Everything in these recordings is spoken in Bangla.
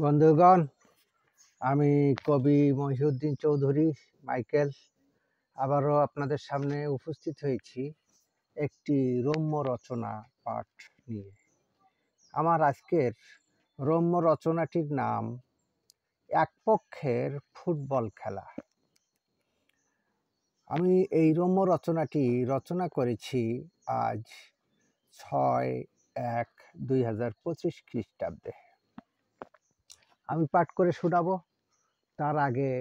বন্ধুগণ, আমি কবি মহিউদ্দিন চৌধুরী মাইকেল আবারও আপনাদের সামনে উপস্থিত হয়েছি একটি রম্য রচনা পাঠ নিয়ে। আমার আজকের রম্য রচনাটির নাম এক পক্ষের ফুটবল খেলা। আমি এই রম্য রচনাটি রচনা করেছি আজ 6/1/2025 খ্রিস্টাব্দে। আমি পাঠ করে শোনাবো। তার আগে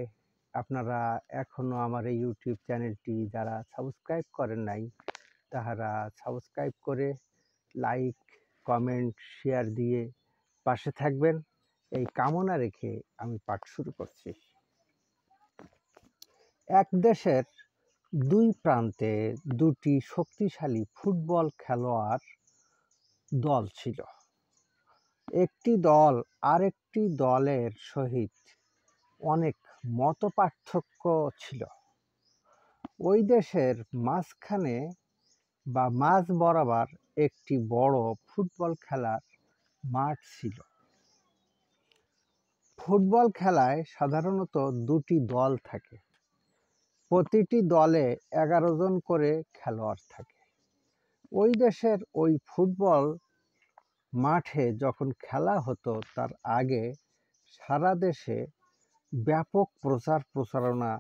আপনারা এখনও আমার এই ইউটিউব চ্যানেলটি যারা সাবস্ক্রাইব করেন নাই, তাহারা সাবস্ক্রাইব করে লাইক, কমেন্ট, শেয়ার দিয়ে পাশে থাকবেন, এই কামনা রেখে আমি পাঠ শুরু করছি। এক দেশের দুই প্রান্তে দুটি শক্তিশালী ফুটবল খেলোয়াড় দল ছিল। একটি দল আরেকটি দলের সহিত অনেক মতপার্থক্য ছিল। ওই দেশের মাঝখানে বা মাঝ বরাবর একটি বড় ফুটবল খেলার মাঠ ছিল। ফুটবল খেলায় সাধারণত দুটি দল থাকে। প্রতিটি দলে 11 জন করে খেলোয়াড় থাকে। ওই দেশের ওই ফুটবল মাঠে যখন খেলা হতো তার আগে সারা দেশে ব্যাপক প্রচার প্রচারণা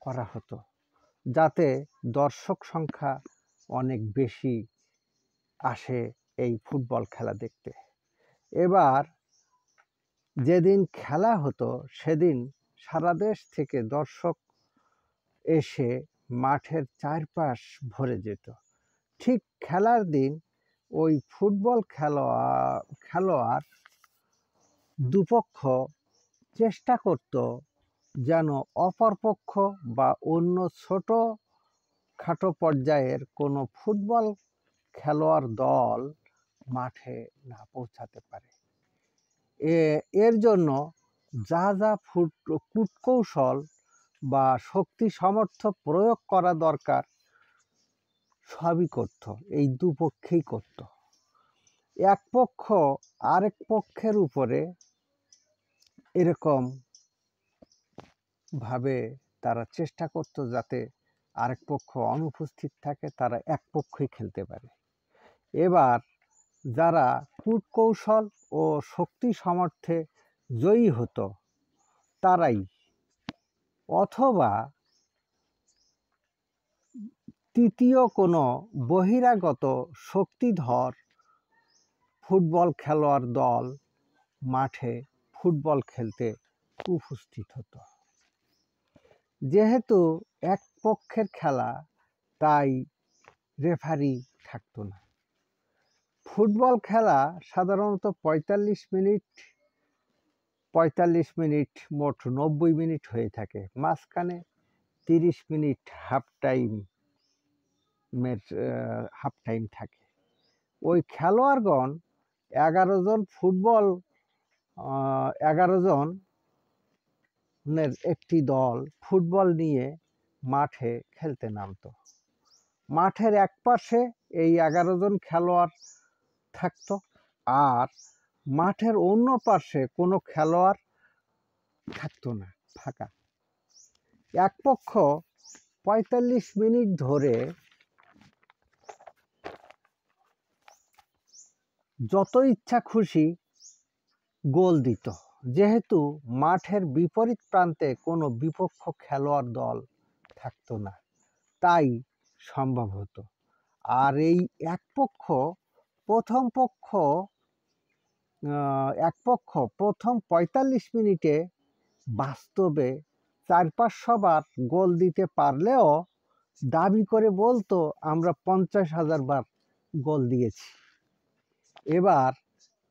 করা হতো, যাতে দর্শক সংখ্যা অনেক বেশি আসে এই ফুটবল খেলা দেখতে। এবার যেদিন খেলা হতো সেদিন সারা দেশ থেকে দর্শক এসে মাঠের চারপাশ ভরে যেত। ঠিক খেলার দিন ওই ফুটবল খেলোয়াড় দুপক্ষ চেষ্টা করত যেন অপরপক্ষ বা অন্য ছোট খাটো পর্যায়ের কোনো ফুটবল খেলোয়াড় দল মাঠে না পৌঁছাতে পারে। এর জন্য যা যা কূটকৌশল বা শক্তি সামর্থ্য প্রয়োগ করা দরকার সবই করত, এই দুপক্ষেই করত। এক পক্ষ আরেক পক্ষের উপরে এরকম ভাবে তারা চেষ্টা করত যাতে আরেক পক্ষ অনুপস্থিত থাকে, তারা এক পক্ষই খেলতে পারে। এবার যারা কূটকৌশল ও শক্তি সামর্থ্যে জয়ী হতো তারাই, অথবা তৃতীয় কোনো বহিরাগত শক্তিধর ফুটবল খেলোয়াড় দল মাঠে ফুটবল খেলতে উপস্থিত হতো। যেহেতু এক পক্ষের খেলা, তাই রেফারি থাকতো না। ফুটবল খেলা সাধারণত 45 মিনিট, মোট 90 মিনিট হয়ে থাকে। মাঝখানে 30 মিনিট হাফ টাইম থাকে। ওই খেলোয়াড়গণ 11 জনের একটি দল ফুটবল নিয়ে মাঠে খেলতে নামতো। মাঠের এক পাশে এই 11 জন খেলোয়াড় থাকতো, আর মাঠের অন্য পাশে কোনো খেলোয়াড় থাকতো না, ফাঁকা। এক পক্ষ 45 মিনিট ধরে যত ইচ্ছা খুশি গোল দিত, যেহেতু মাঠের বিপরীত প্রান্তে কোনো বিপক্ষ খেলোয়াড় দল থাকতো না, তাই সম্ভব হতো। আর এই এক পক্ষ প্রথম 45 মিনিটে বাস্তবে 400-500 বার গোল দিতে পারলেও দাবি করে বলতো আমরা 50,000 বার গোল দিয়েছি। এবার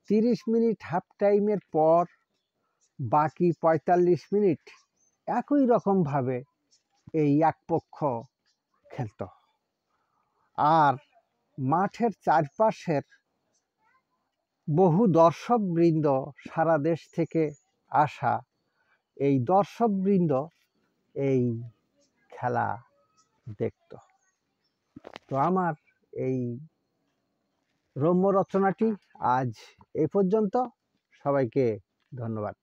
30 মিনিট হাফ টাইমের পর বাকি 45 মিনিট একই রকমভাবে এই এক পক্ষ খেলত। আর মাঠের চারপাশের বহু দর্শকবৃন্দ, সারা দেশ থেকে আসা এই দর্শকবৃন্দ এই খেলা দেখত। তো আমার এই রম্য রচনাটি আজ এ পর্যন্ত। সবাইকে ধন্যবাদ।